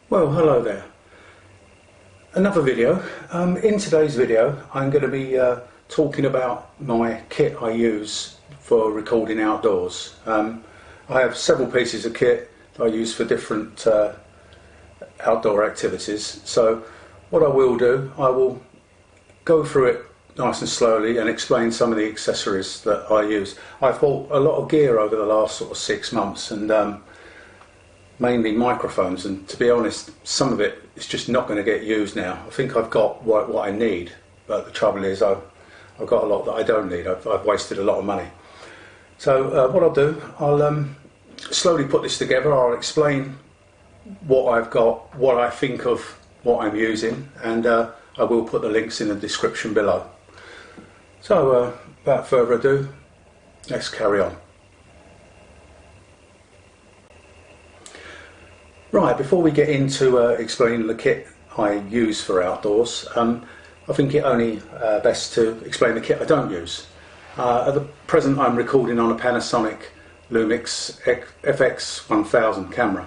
Well, hello there. Another video. In today's video I'm going to be talking about my kit I use for recording outdoors. I have several pieces of kit that I use for different outdoor activities. So what I will do, I will go through it nice and slowly and explain some of the accessories that I use. I've bought a lot of gear over the last sort of 6 months, and mainly microphones, and to be honest, some of it is just not going to get used now. I think I've got what I need, but the trouble is I've got a lot that I don't need. I've wasted a lot of money. So what I'll do, I'll slowly put this together. I'll explain what I've got, what I think of what I'm using, and I will put the links in the description below. So without further ado, let's carry on. Right, before we get into explaining the kit I use for outdoors, I think it only best to explain the kit I don't use. At the present I'm recording on a Panasonic Lumix FX1000 camera.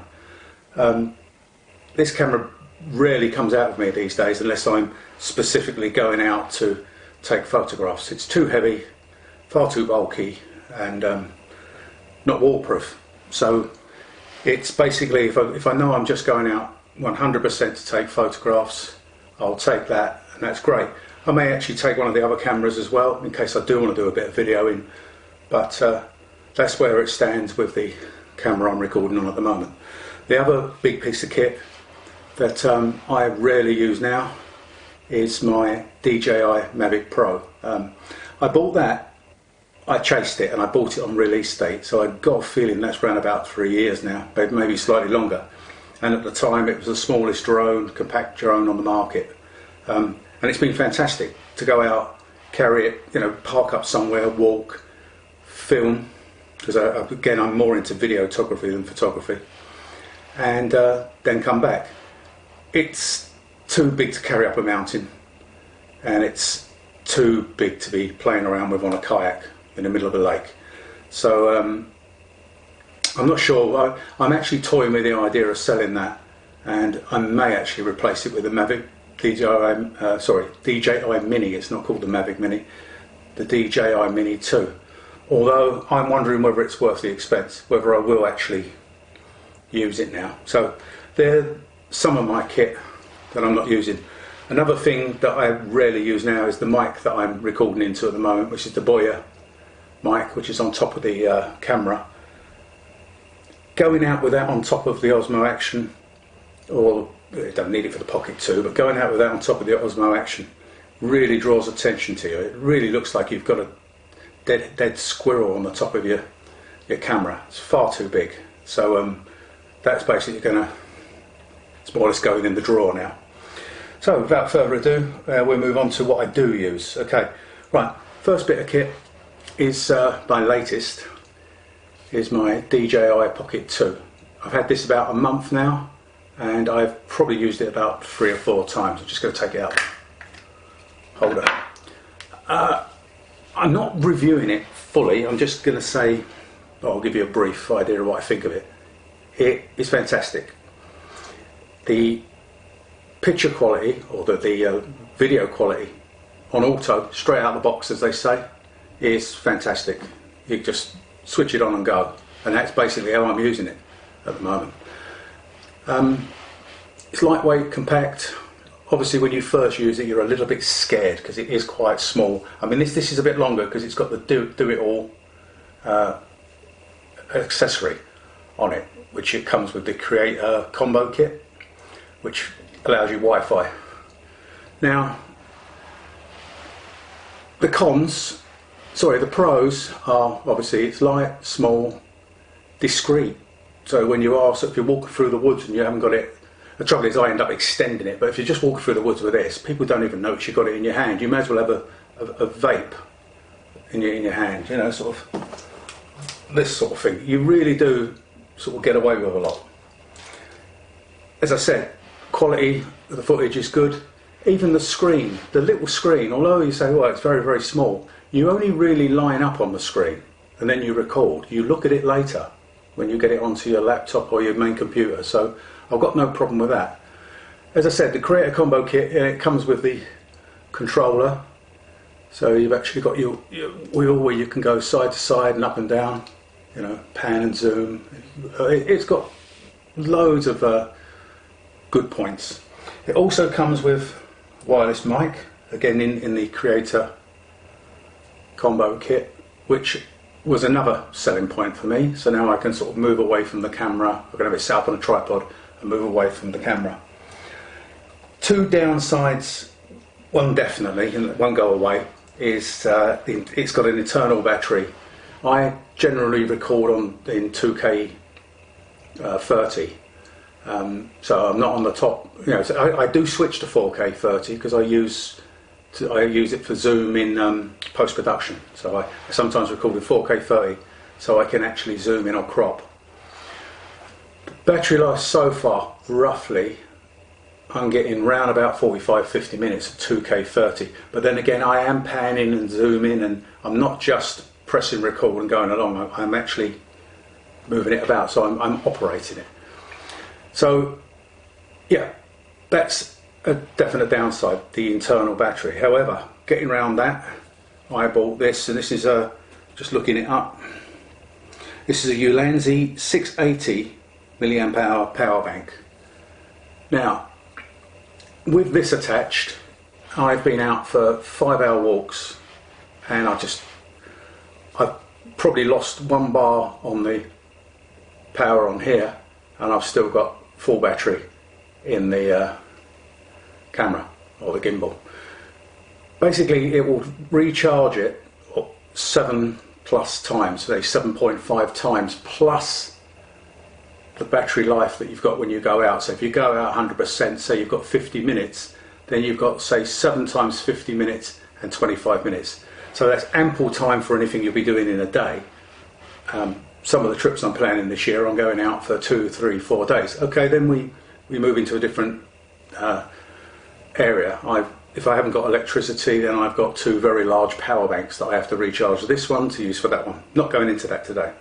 This camera rarely comes out of me these days unless I'm specifically going out to take photographs. It's too heavy, far too bulky, and not waterproof. So it's basically, if I know I'm just going out 100% to take photographs, I'll take that, and that's great. I may actually take one of the other cameras as well in case I do want to do a bit of videoing, but that's where it stands with the camera I'm recording on at the moment. The other big piece of kit that I rarely use now is my DJI Mavic Pro. I bought that, I chased it, and I bought it on release date, so I've got a feeling that's around about 3 years now, maybe slightly longer. And at the time it was the smallest drone, compact drone on the market. And it's been fantastic to go out, carry it, you know, park up somewhere, walk, film, because again I'm more into videography than photography, and then come back. It's too big to carry up a mountain, and it's too big to be playing around with on a kayak in the middle of a lake. So I'm not sure. I'm actually toying with the idea of selling that, and I may actually replace it with a Mavic DJI Mini. It's not called the Mavic Mini, the DJI Mini 2. Although I'm wondering whether it's worth the expense, whether I will actually use it now. So there's some of my kit that I'm not using. Another thing that I rarely use now is the mic that I'm recording into at the moment, which is the Boya mic, which is on top of the camera. Going out with that on top of the Osmo Action, or you don't need it for the Pocket 2, but going out with that on top of the Osmo Action really draws attention to you. It really looks like you've got a dead squirrel on the top of your camera. It's far too big. So that's basically it's more or less going in the drawer now. So without further ado, we'll move on to what I do use. Okay, right, first bit of kit is my latest, is my DJI Pocket 2. I've had this about a month now, and I've probably used it about 3 or 4 times. I'm just going to take it out. Hold on. I'm not reviewing it fully. I'm just going to say, I'll give you a brief idea of what I think of it. It is fantastic. The picture quality, or the video quality on auto, straight out of the box as they say, is fantastic. You just switch it on and go, and that's basically how I'm using it at the moment. It's lightweight, compact. Obviously when you first use it you're a little bit scared because it is quite small. I mean this is a bit longer because it's got the do it all accessory on it, which it comes with the Creator combo kit, which allows you Wi-Fi. Now the pros are obviously it's light, small, discreet. So when you are, if you're walking through the woods and you haven't got it, the trouble is I end up extending it, but if you're just walking through the woods with this, people don't even notice you've got it in your hand. You may as well have a vape in your hand, you know, sort of this sort of thing. You really do sort of get away with a lot. As I said, quality of the footage is good. Even the screen, the little screen, although you say, well, it's very, very small, you only really line up on the screen and then you record. You look at it later when you get it onto your laptop or your main computer. So I've got no problem with that. As I said, the Creator Combo kit, it comes with the controller, so you've actually got your wheel where you can go side to side and up and down, you know, pan and zoom. It's got loads of good points. It also comes with wireless mic, again in the Creator Combo kit, which was another selling point for me. So now I can sort of move away from the camera. I'm going to have it set up on a tripod and move away from the camera. Two downsides, one definitely, and one go away, is it's got an internal battery. I generally record in 2K 30, so I'm not on the top. You know, so I do switch to 4K 30 because I use it for zoom in post production. So I sometimes record in 4K 30, so I can actually zoom in or crop. Battery life so far, roughly, I'm getting round about 45-50 minutes at 2K 30. But then again, I am panning and zooming, and I'm not just pressing record and going along. I'm actually moving it about, so I'm operating it. So yeah, that's a definite downside, the internal battery. However, getting around that, I bought this, and this is just looking it up. This is a Ulanzi 680 milliamp hour power bank. Now, with this attached, I've been out for 5-hour walks, and I've probably lost 1 bar on the power on here, and I've still got full battery in the camera or the gimbal. Basically, it will recharge it 7+ times, say 7.5 times, plus the battery life that you've got when you go out. So if you go out 100%, say you've got 50 minutes, then you've got, say, 7 times 50 minutes and 25 minutes. So that's ample time for anything you'll be doing in a day. Some of the trips I'm planning this year, I'm going out for 2, 3, 4 days. Okay, then we move into a different area. If I haven't got electricity, then I've got 2 very large power banks that I have to recharge this one to use for that one. Not going into that today.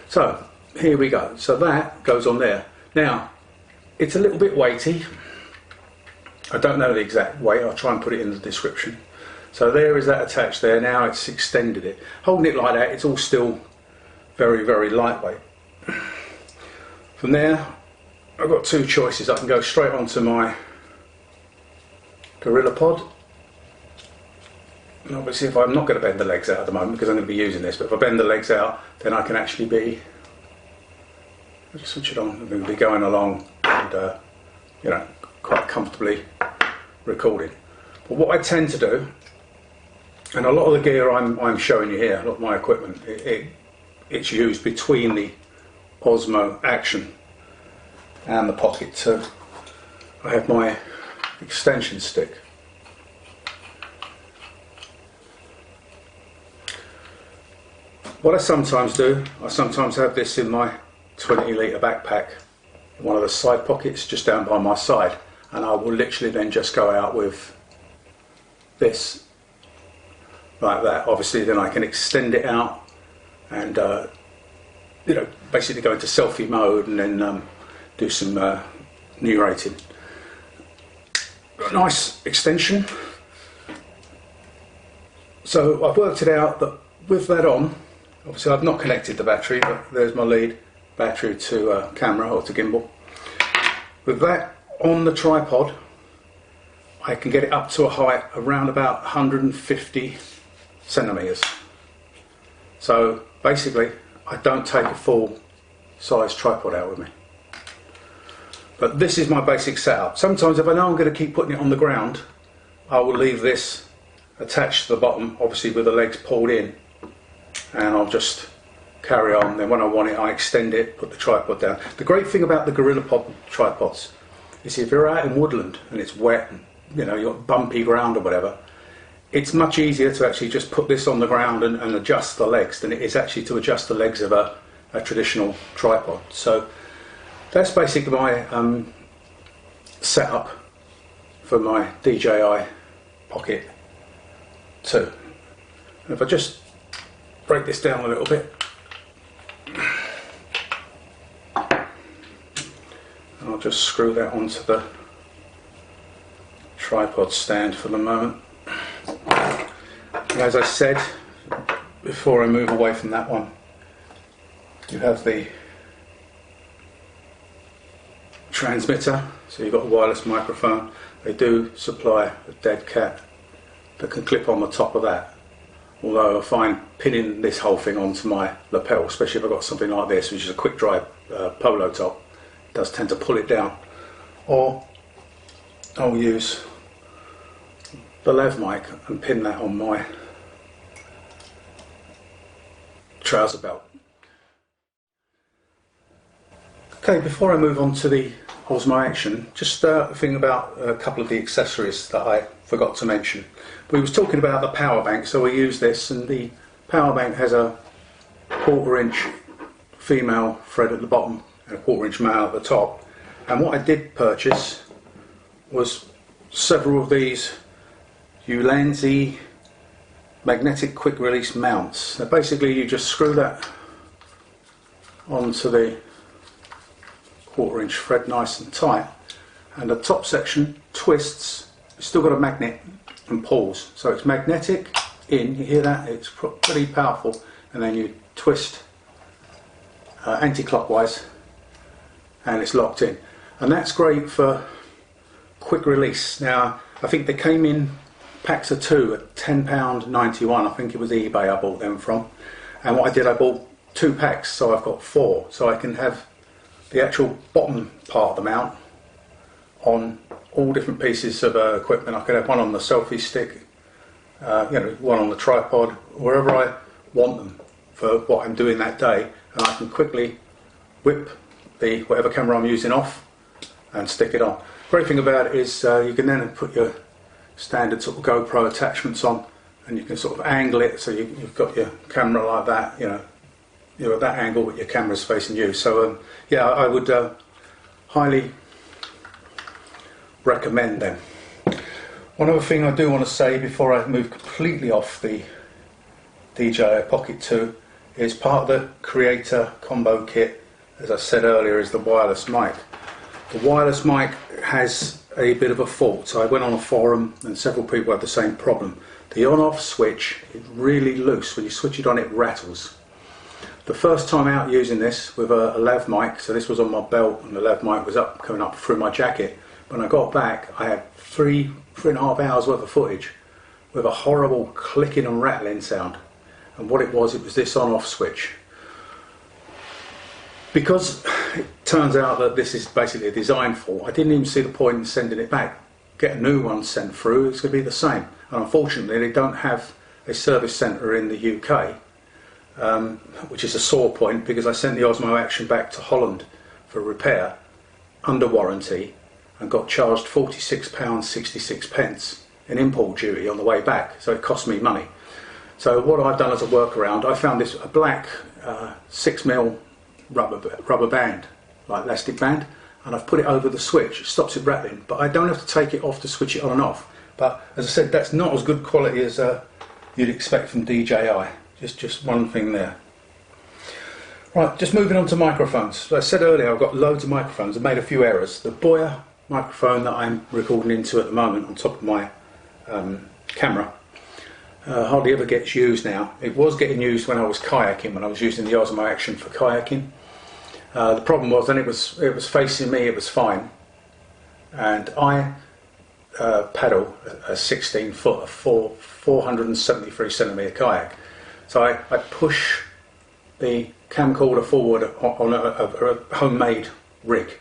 So here we go. So that goes on there. Now, it's a little bit weighty. I don't know the exact weight. I'll try and put it in the description. So there is that attached there. Now it's extended it. Holding it like that, it's all still very, very lightweight. From there, I've got 2 choices. I can go straight onto my Gorilla Pod. And obviously, if I'm not going to bend the legs out at the moment because I'm going to be using this, but if I bend the legs out, then I can actually be, I'll just switch it on, I'm going to be going along and you know, quite comfortably recording. But what I tend to do, and a lot of the gear I'm showing you here, a lot of my equipment, it's used between the Osmo Action and the Pocket 2. I have my extension stick. What I sometimes do, I sometimes have this in my 20-litre backpack, in one of the side pockets just down by my side, and I will literally then just go out with this like that. Obviously then I can extend it out and you know, basically go into selfie mode and then do some narrating. Got a nice extension. So I've worked it out that with that on, obviously I've not connected the battery, but there's my lead battery to camera or to gimbal. With that on the tripod, I can get it up to a height around about 150 centimeters. So basically, I don't take a full size tripod out with me. But this is my basic setup. Sometimes if I know I'm going to keep putting it on the ground, I will leave this attached to the bottom, obviously with the legs pulled in, and I'll just carry on. Then when I want it, I extend it, put the tripod down. The great thing about the Gorilla Pod tripods is if you're out in woodland and it's wet and you know you've got bumpy ground or whatever, it's much easier to actually just put this on the ground and adjust the legs than it is actually to adjust the legs of a traditional tripod. So that's basically my setup for my DJI Pocket 2. And if I just break this down a little bit, I'll just screw that onto the tripod stand for the moment. And as I said, before I move away from that one, you have the transmitter, so you've got a wireless microphone. They do supply a dead cat that can clip on the top of that, although I find pinning this whole thing onto my lapel, especially if I've got something like this, which is a quick dry polo top, does tend to pull it down. Or I'll use the lav mic and pin that on my trouser belt. Okay, before I move on to the Osmo Action, just a thing about a couple of the accessories that I forgot to mention. We was talking about the power bank, so we use this, and the power bank has a 1/4 inch female thread at the bottom and a 1/4 inch male at the top. And what I did purchase was several of these Ulanzi magnetic quick release mounts. Now basically you just screw that onto the 1/4 inch thread nice and tight, and the top section twists. It's still got a magnet and pulls, so it's magnetic in, you hear that, it's pretty powerful, and then you twist anti-clockwise and it's locked in, and that's great for quick release. Now I think they came in packs of 2 at £10.91. I think it was eBay I bought them from, and what I did, I bought 2 packs, so I've got 4, so I can have the actual bottom part of the mount on all different pieces of equipment. I could have one on the selfie stick, one on the tripod, wherever I want them for what I'm doing that day, and I can quickly whip the whatever camera I'm using off and stick it on. Great thing about it is you can then put your standard sort of GoPro attachments on, and you can sort of angle it so you've got your camera like that, you're at that angle but your camera's facing you. So yeah, I would highly recommend them. One other thing I do want to say before I move completely off the DJI Pocket 2 is part of the Creator combo kit, as I said earlier, is the wireless mic. The wireless mic has a bit of a fault, so I went on a forum and several people had the same problem. The on-off switch is really loose. When you switch it on, it rattles. The first time out using this with a lav mic, so this was on my belt and the lav mic was coming up through my jacket, when I got back I had 3.5 hours worth of footage with a horrible clicking and rattling sound, and what it was this on-off switch. Because it turns out that this is basically a design fault, I didn't even see the point in sending it back. Get a new one sent through, it's going to be the same. And unfortunately they don't have a service centre in the UK, which is a sore point, because I sent the Osmo Action back to Holland for repair under warranty and got charged £46.66 in import duty on the way back, so it cost me money. So what I've done as a workaround, I found a black 6mm rubber band, like elastic band, and I've put it over the switch. It stops it rattling, but I don't have to take it off to switch it on and off. But as I said, that's not as good quality as you'd expect from DJI. Just one thing there. Right, just moving on to microphones. As I said earlier, I've got loads of microphones. I've made a few errors. The Boya microphone that I'm recording into at the moment on top of my camera hardly ever gets used now. It was getting used when I was kayaking, when I was using the Osmo Action for kayaking. The problem was then it was facing me, it was fine, and I paddle a 16 foot, a 473 centimetre kayak. So I push the camcorder forward on a homemade rig.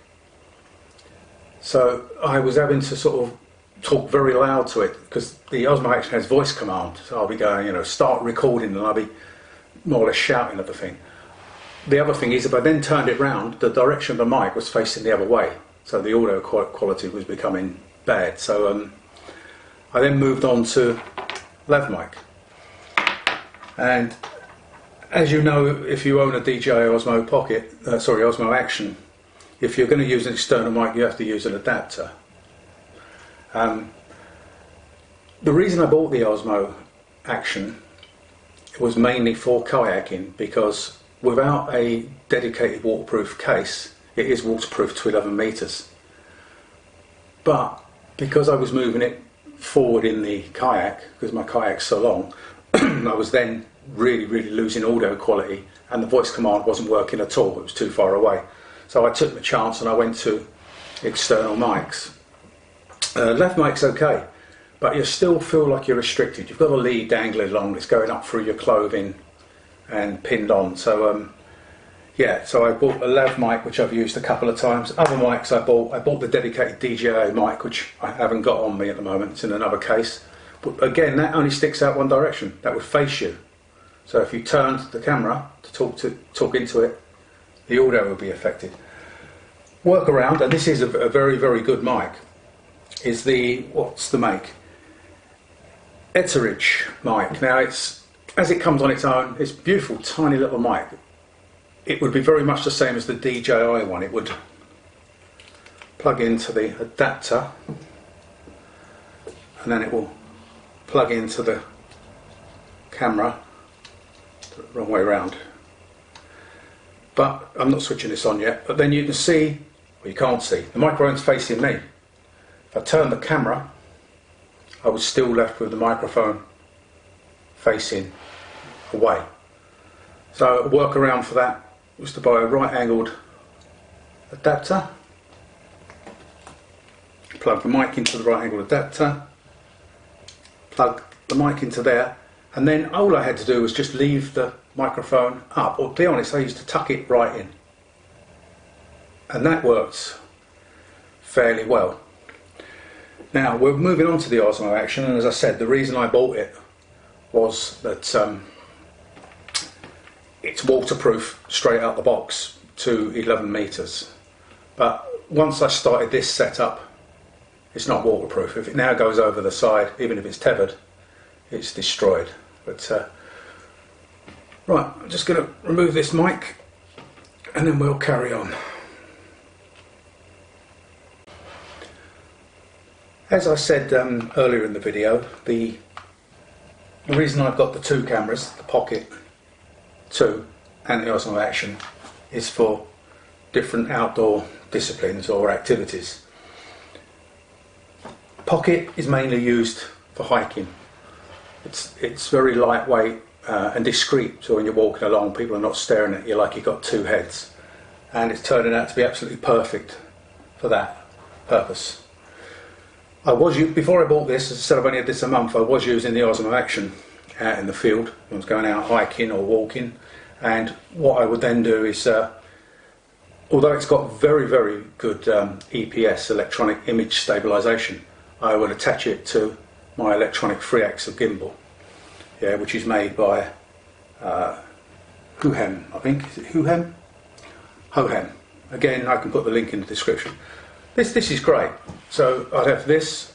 So I was having to sort of talk very loud to it, because the Osmo Action has voice command. So I'll be going, start recording, and I'll be more or less shouting at the thing. The other thing is, if I then turned it round, the direction of the mic was facing the other way, so the audio quality was becoming bad. So I then moved on to lav mic. And as you know, if you own a DJI Osmo Osmo Action, if you're going to use an external mic, you have to use an adapter. The reason I bought the Osmo Action was mainly for kayaking, because without a dedicated waterproof case, it is waterproof to 11 meters. but because I was moving it forward in the kayak, because my kayak's so long, I was then really losing audio quality, and the voice command wasn't working at all. It was too far away. So I took the chance and I went to external mics. Left mic's okay, but you still feel like you're restricted. You've got a lead dangling along that's going up through your clothing and pinned on. So yeah, so I bought a lav mic, which I've used a couple of times. Other mics I bought the dedicated DJI mic, which I haven't got on me at the moment. It's in another case. But again, that only sticks out one direction. That would face you. So if you turned the camera to talk into it, the audio will be affected. Workaround, and this is a very good mic, is what's the make? EDUTIGE mic. Now it's, as it comes on its own, it's a beautiful tiny little mic. It would be very much the same as the DJI one. It would plug into the adapter and then it will plug into the camera, the wrong way around. But I'm not switching this on yet, but then you can see, well, you can't see, the microphone's facing me. If I turn the camera, I was still left with the microphone facing away. So a workaround for that was to buy a right-angled adapter, plug the mic into the right-angled adapter, plug the mic into there, and then all I had to do was just leave the microphone up, or to be honest, I used to tuck it right in, and that works fairly well. Now we're moving on to the Osmo Action, and as I said, the reason I bought it was that it's waterproof straight out the box to 11 meters, but once I started this setup, it's not waterproof. If it now goes over the side, even if it's tethered, it's destroyed. But right, I'm just going to remove this mic and then we'll carry on. As I said earlier in the video, the reason I've got the two cameras, the Pocket 2 and the Osmo Action, is for different outdoor disciplines or activities. Pocket is mainly used for hiking. It's very lightweight and discreet, so when you're walking along, people are not staring at you like you've got two heads, and it's turning out to be absolutely perfect for that purpose. Before I bought this, as I said, I've only had this a month, I was using the Osmo Action out in the field. I was going out hiking or walking, and what I would then do is, although it's got very good EPS, electronic image stabilization, I would attach it to my electronic 3-axle gimbal, yeah, which is made by Hohem, I think. Is it Hohem? Hohem. Again, I can put the link in the description. This is great. So I'd have this,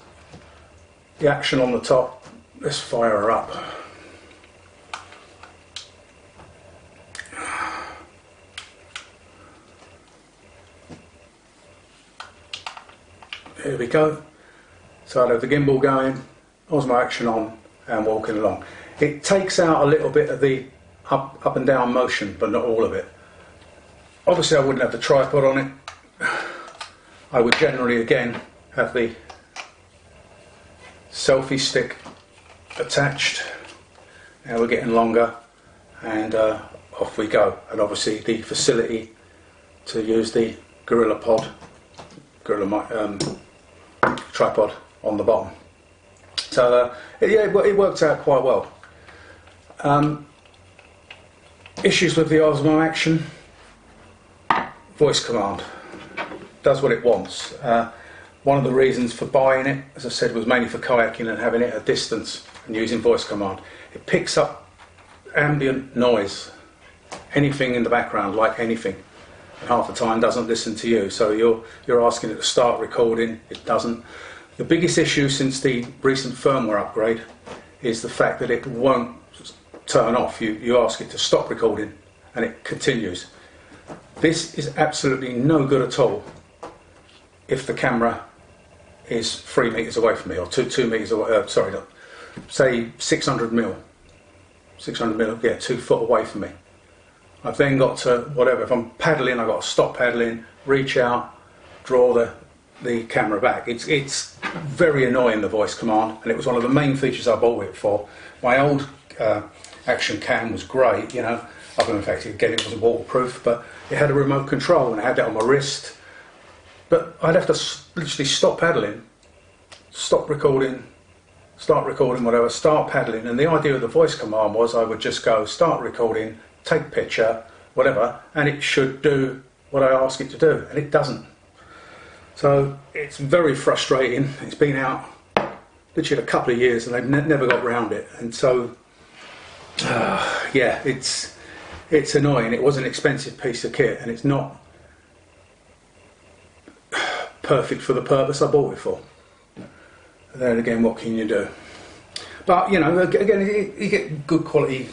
the Action on the top. Let's fire her up. There we go. So I'd have the gimbal going, Osmo Action on, and walking along. It takes out a little bit of the up and down motion, but not all of it. Obviously I wouldn't have the tripod on it. I would generally again have the selfie stick attached. Now we're getting longer, and off we go. And obviously the facility to use the Gorilla tripod on the bottom. So yeah, it works out quite well. Issues with the Osmo Action: voice command does what it wants. One of the reasons for buying it, as I said, was mainly for kayaking and having it at a distance and using voice command. It picks up ambient noise, anything in the background, like anything, and half the time doesn't listen to you. So you're asking it to start recording, it doesn't. The biggest issue since the recent firmware upgrade is the fact that it won't turn off. You ask it to stop recording and it continues. This is absolutely no good at all if the camera is 3 meters away from me, or 2 meters away, sorry, no, say 600 mil, yeah, 2 foot away from me. I've then got to, whatever, if I'm paddling, I've got to stop paddling, reach out, draw the the camera back. It's very annoying, the voice command, and it was one of the main features I bought it for. My old action cam was great, you know. Other than the fact, again, it wasn't waterproof, but it had a remote control and I had that on my wrist. But I'd have to literally stop paddling, stop recording, start recording, whatever, start paddling. And the idea of the voice command was I would just go start recording, take picture, whatever, and it should do what I ask it to do, and it doesn't. So it's very frustrating. It's been out literally a couple of years and they've never got round it. And so, yeah, it's annoying. It was an expensive piece of kit and it's not perfect for the purpose I bought it for. Then again, what can you do? But you know, again, you get good quality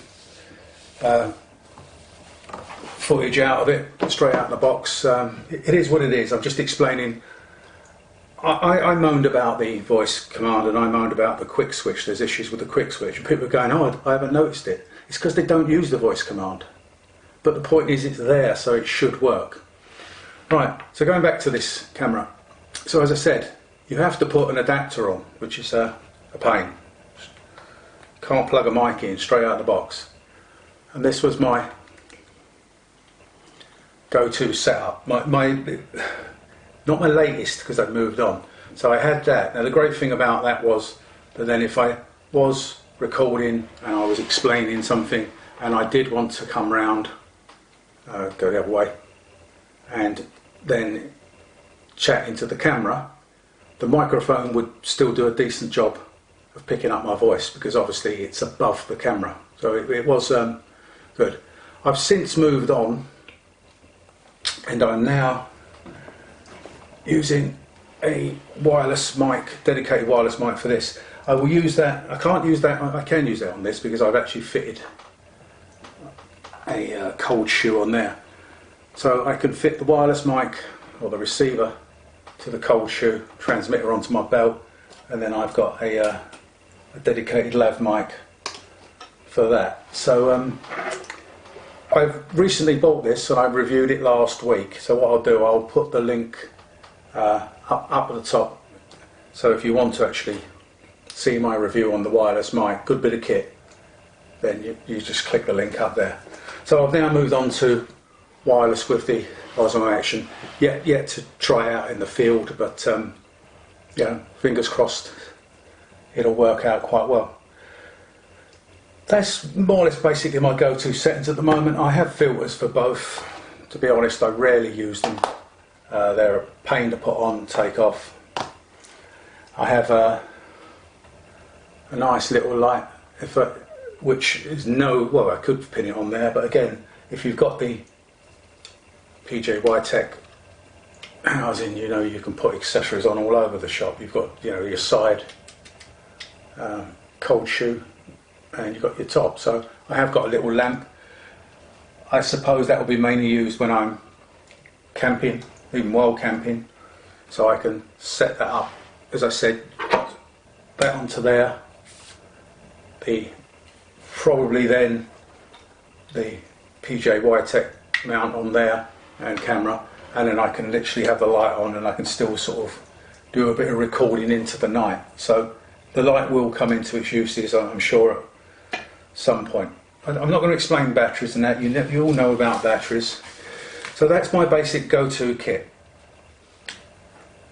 footage out of it, straight out of the box. It is what it is. I'm just explaining. I moaned about the voice command and I moaned about the quick switch. There's issues with the quick switch and people are going, oh, I haven't noticed it. It's because they don't use the voice command. But the point is it's there, so it should work. Right, so going back to this camera. So as I said, you have to put an adapter on, which is a pain. Can't plug a mic in straight out of the box. And this was my go-to setup. Not my latest, because I've moved on. So I had that. Now the great thing about that was that then if I was recording and I was explaining something and I did want to come round, go the other way, and then chat into the camera, the microphone would still do a decent job of picking up my voice because obviously it's above the camera. So it was good. I've since moved on and I'm now using a wireless mic, dedicated wireless mic for this. I will use that. I can't use that. I can use that on this because I've actually fitted a cold shoe on there. So I can fit the wireless mic or the receiver to the cold shoe, transmitter onto my belt, and then I've got a dedicated lav mic for that. So I've recently bought this and I reviewed it last week. So what I'll do, I'll put the link up at the top. So if you want to actually see my review on the wireless mic, good bit of kit, then you just click the link up there. So I've now moved on to wireless with the Osmo Action. Yet to try out in the field, but yeah, fingers crossed it'll work out quite well. That's more or less basically my go-to settings at the moment. I have filters for both. To be honest, I rarely use them. They're a pain to put on, take off. I have a nice little light, which is well, I could pin it on there, but again, if you've got the PJY Tech, as in, you know, you can put accessories on all over the shop. You've got, you know, your side cold shoe, and you've got your top. So I have got a little lamp. I suppose that will be mainly used when I'm camping, even while camping. So I can set that up, as I said, that onto there. Probably then the PJY Tech mount on there and camera, and then I can literally have the light on and I can still sort of do a bit of recording into the night. So the light will come into its uses, I'm sure, at some point. I'm not going to explain batteries and that. You all know about batteries. So that's my basic go-to kit.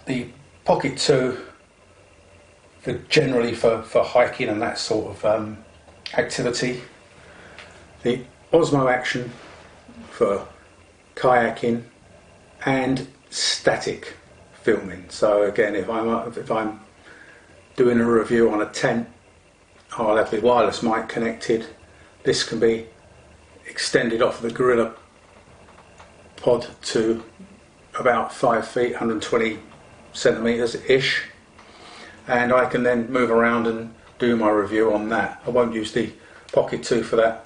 The Pocket 2 generally for hiking and that sort of activity. The Osmo Action for kayaking and static filming. So again, if I'm doing a review on a tent, I'll have the wireless mic connected. This can be extended off the Gorilla Pod to about 5 feet, 120 centimeters ish, and I can then move around and do my review on that. I won't use the Pocket 2 for that.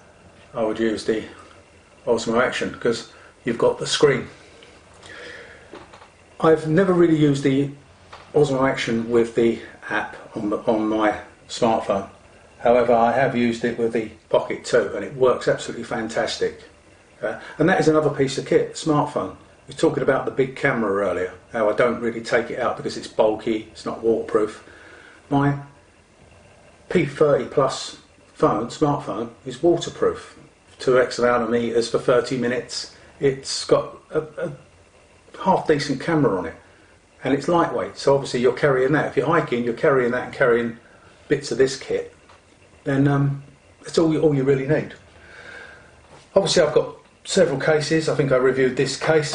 I would use the Osmo Action because you've got the screen. I've never really used the Osmo Action with the app on my smartphone. However, I have used it with the Pocket 2 and it works absolutely fantastic. And that is another piece of kit, smartphone. We were talking about the big camera earlier, how I don't really take it out because it's bulky, it's not waterproof. My P30 Plus phone, smartphone, is waterproof to X amount of meters for 30 minutes. It's got a half decent camera on it, and it's lightweight, so obviously you're carrying that. If you're hiking, you're carrying that and carrying bits of this kit, then that's all you really need. Obviously I've got several cases. I think I reviewed this case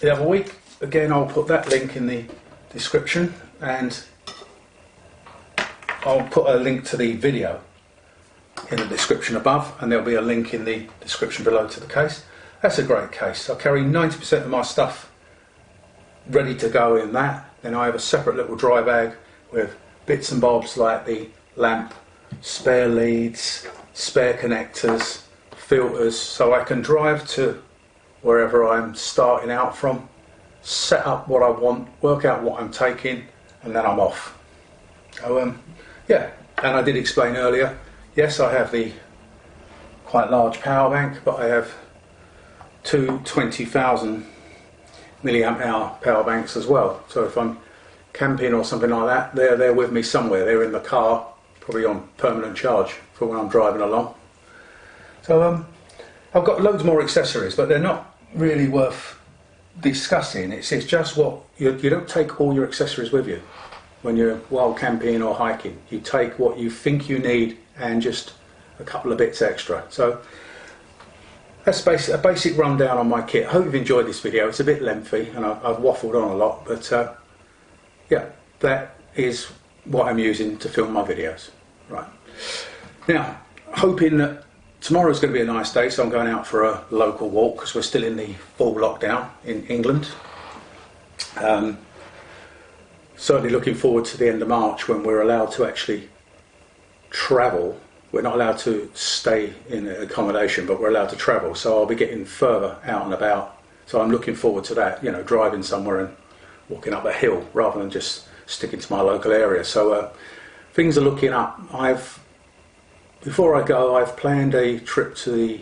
the other week. Again, I'll put that link in the description, and I'll put a link to the video in the description above, and there'll be a link in the description below to the case. That's a great case. I carry 90% of my stuff ready to go in that. Then I have a separate little dry bag with bits and bobs like the lamp, spare leads, spare connectors, filters, so I can drive to wherever I'm starting out from, set up what I want, work out what I'm taking, and then I'm off. So yeah, and I did explain earlier, yes, I have the quite large power bank, but I have two 20,000 milliamp hour power banks as well. So if I'm camping or something like that, they're there with me somewhere. They're in the car, probably on permanent charge for when I'm driving along. So I've got loads more accessories, but they're not really worth discussing. It's just what you don't take all your accessories with you when you're wild camping or hiking. You take what you think you need and just a couple of bits extra. So that's a basic rundown on my kit. I hope you've enjoyed this video. It's a bit lengthy and I've waffled on a lot, but yeah, that is what I'm using to film my videos. Right. Now, hoping that tomorrow's going to be a nice day, so I'm going out for a local walk because we're still in the full lockdown in England. Certainly looking forward to the end of March when we're allowed to actually travel. We're not allowed to stay in accommodation, but we're allowed to travel, so I'll be getting further out and about. So I'm looking forward to that, you know, driving somewhere and walking up a hill rather than just sticking to my local area. So things are looking up. Before I go, I've planned a trip to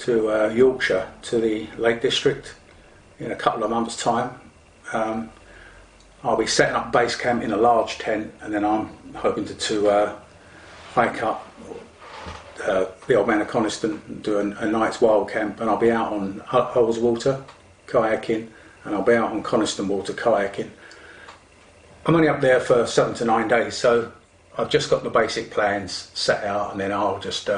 Yorkshire, to the Lake District, in a couple of months' time. I'll be setting up base camp in a large tent, and then I'm hoping to hike up the Old Man of Coniston and do a night's wild camp, and I'll be out on Hull's Water kayaking, and I'll be out on Coniston Water kayaking. I'm only up there for 7 to 9 days, so I've just got the basic plans set out, and then I'll just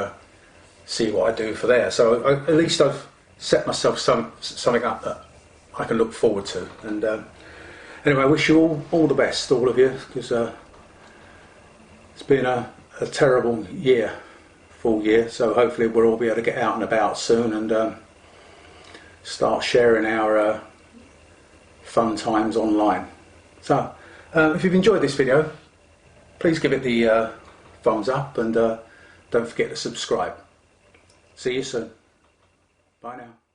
see what I do for there. So at least I've set myself something up that I can look forward to. And anyway, I wish you all the best, all of you, because it's been a terrible year, full year. So hopefully we'll all be able to get out and about soon and start sharing our fun times online. So if you've enjoyed this video, please give it the thumbs up, and don't forget to subscribe. See you soon. Bye now.